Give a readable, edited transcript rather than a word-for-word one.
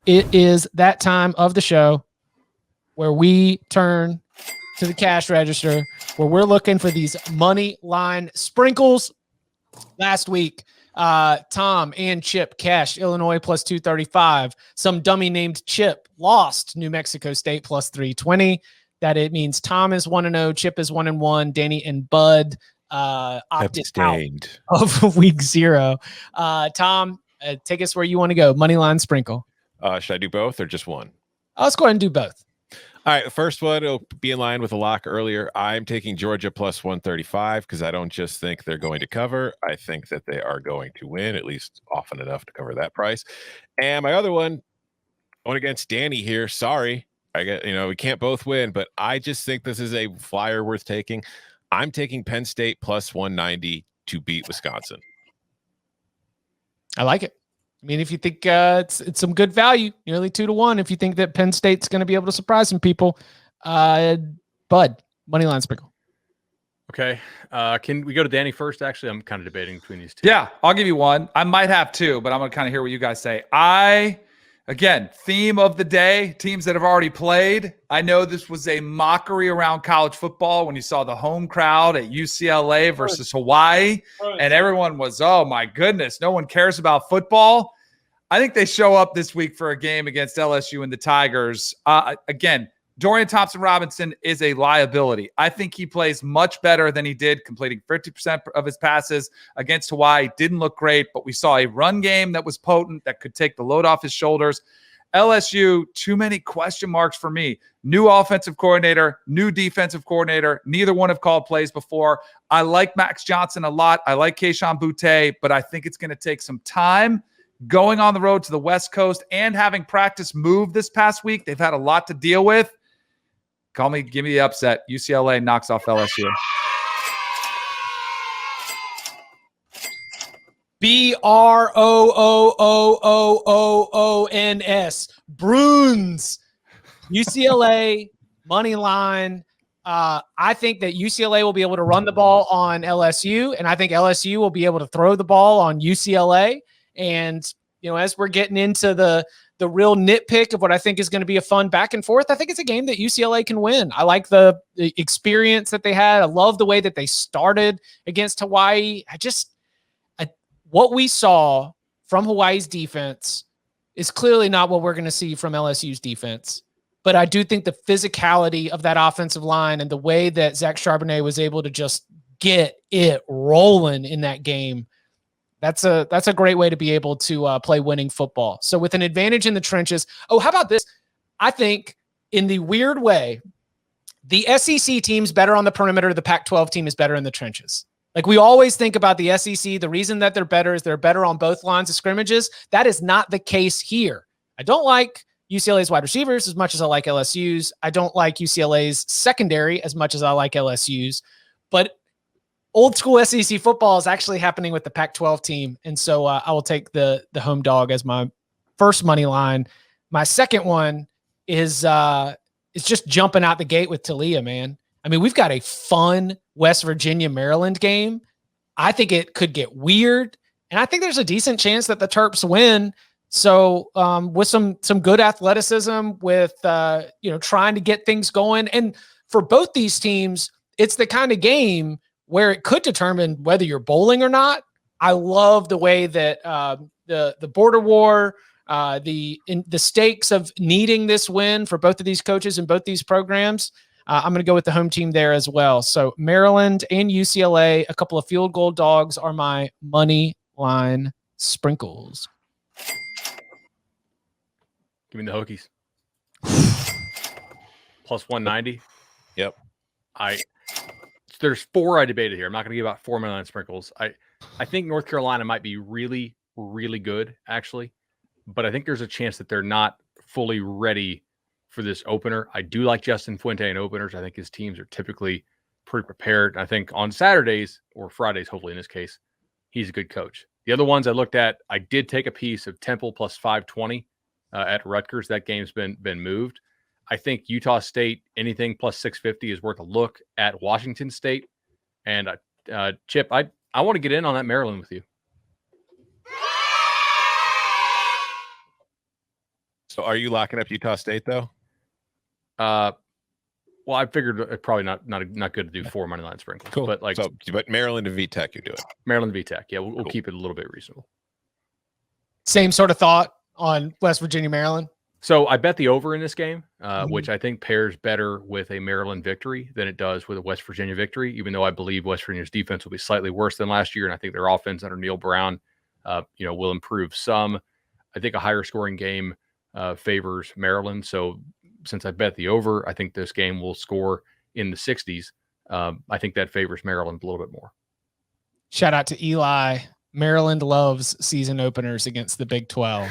It is that time of the show where we turn to the cash register, where we're looking for these money line sprinkles. Last week, Tom and Chip cashed Illinois plus 235. Some dummy named Chip lost New Mexico State plus 320. That it means Tom is 1-0, Chip is 1-1, Danny and Bud opted out of week 0. Tom, take us where you want to go. Moneyline sprinkle. Should I do both or just one? Let's go ahead and do both. All right, the first one will be in line with a lock earlier. I'm taking Georgia plus 135 because I don't just think they're going to cover. I think that they are going to win, at least often enough to cover that price. And my other one, going against Danny here. Sorry, we can't both win, but I just think this is a flyer worth taking. I'm taking Penn State plus 190 to beat Wisconsin. I like it. I mean, if you think it's some good value, nearly 2-1. If you think that Penn State's going to be able to surprise some people, Bud, moneyline sprinkle. Okay, can we go to Danny first? Actually, I'm kind of debating between these two. Yeah, I'll give you one. I might have two, but I'm going to kind of hear what you guys say. Again, theme of the day, teams that have already played. I know this was a mockery around college football when you saw the home crowd at UCLA versus Hawaii, and everyone was, oh my goodness, no one cares about football. I think they show up this week for a game against LSU and the Tigers. Again, Dorian Thompson-Robinson is a liability. I think he plays much better than he did, completing 50% of his passes against Hawaii. Didn't look great, but we saw a run game that was potent, that could take the load off his shoulders. LSU, too many question marks for me. New offensive coordinator, new defensive coordinator. Neither one have called plays before. I like Max Johnson a lot. I like Kayshon Boutte, but I think it's going to take some time. Going on the road to the West Coast and having practice move this past week, they've had a lot to deal with. Give me the upset. UCLA knocks off LSU. BROOOOOONS. Bruins. UCLA money line. I think that UCLA will be able to run the ball on LSU, and I think LSU will be able to throw the ball on UCLA. And as we're getting into the real nitpick of what I think is going to be a fun back and forth, I think it's a game that UCLA can win. I like the experience that they had. I love the way that they started against Hawaii. What we saw from Hawaii's defense is clearly not what we're going to see from LSU's defense. But I do think the physicality of that offensive line and the way that Zach Charbonnet was able to just get it rolling in that game, that's a great way to be able to play winning football. So with an advantage in the trenches. Oh, how about this? I think in the weird way, the SEC team's better on the perimeter. The Pac-12 team is better in the trenches. Like we always think about the SEC, the reason that they're better is they're better on both lines of scrimmages. That is not the case here. I don't like UCLA's wide receivers as much as I like LSU's. I don't like UCLA's secondary as much as I like LSU's. But old school SEC football is actually happening with the Pac-12 team. And so I will take the home dog as my first money line. My second one is just jumping out the gate with Talia, man. I mean, we've got a fun West Virginia, Maryland game. I think it could get weird. And I think there's a decent chance that the Terps win. So with some good athleticism, with trying to get things going. And for both these teams, it's the kind of game where it could determine whether you're bowling or not. I love the way that the border war, the stakes of needing this win for both of these coaches and both these programs. I'm going to go with the home team there as well. So Maryland and UCLA, a couple of field goal dogs are my money line sprinkles. Give me the Hokies. Plus 190. Yep. There's 4 I debated here. I'm not going to give out 4 moneyline sprinkles. I think North Carolina might be really, really good, actually. But I think there's a chance that they're not fully ready for this opener. I do like Justin Fuente in openers. I think his teams are typically pretty prepared. I think on Saturdays or Fridays, hopefully in this case, he's a good coach. The other ones I looked at, I did take a piece of Temple plus 520 at Rutgers. That game's been moved. I think Utah State, anything plus 650 is worth a look at Washington State. And Chip, I want to get in on that Maryland with you. So are you locking up Utah State though? Well, I figured it's probably not good to do 4 money line sprinkles. Cool. But but Maryland and VTech, you do it. Maryland VTech. Yeah, we'll Cool. keep it a little bit reasonable. Same sort of thought on West Virginia, Maryland. So I bet the over in this game, which I think pairs better with a Maryland victory than it does with a West Virginia victory, even though I believe West Virginia's defense will be slightly worse than last year. And I think their offense under Neil Brown, will improve some. I think a higher scoring game favors Maryland. So since I bet the over, I think this game will score in the 60s. I think that favors Maryland a little bit more. Shout out to Eli. Maryland loves season openers against the Big 12.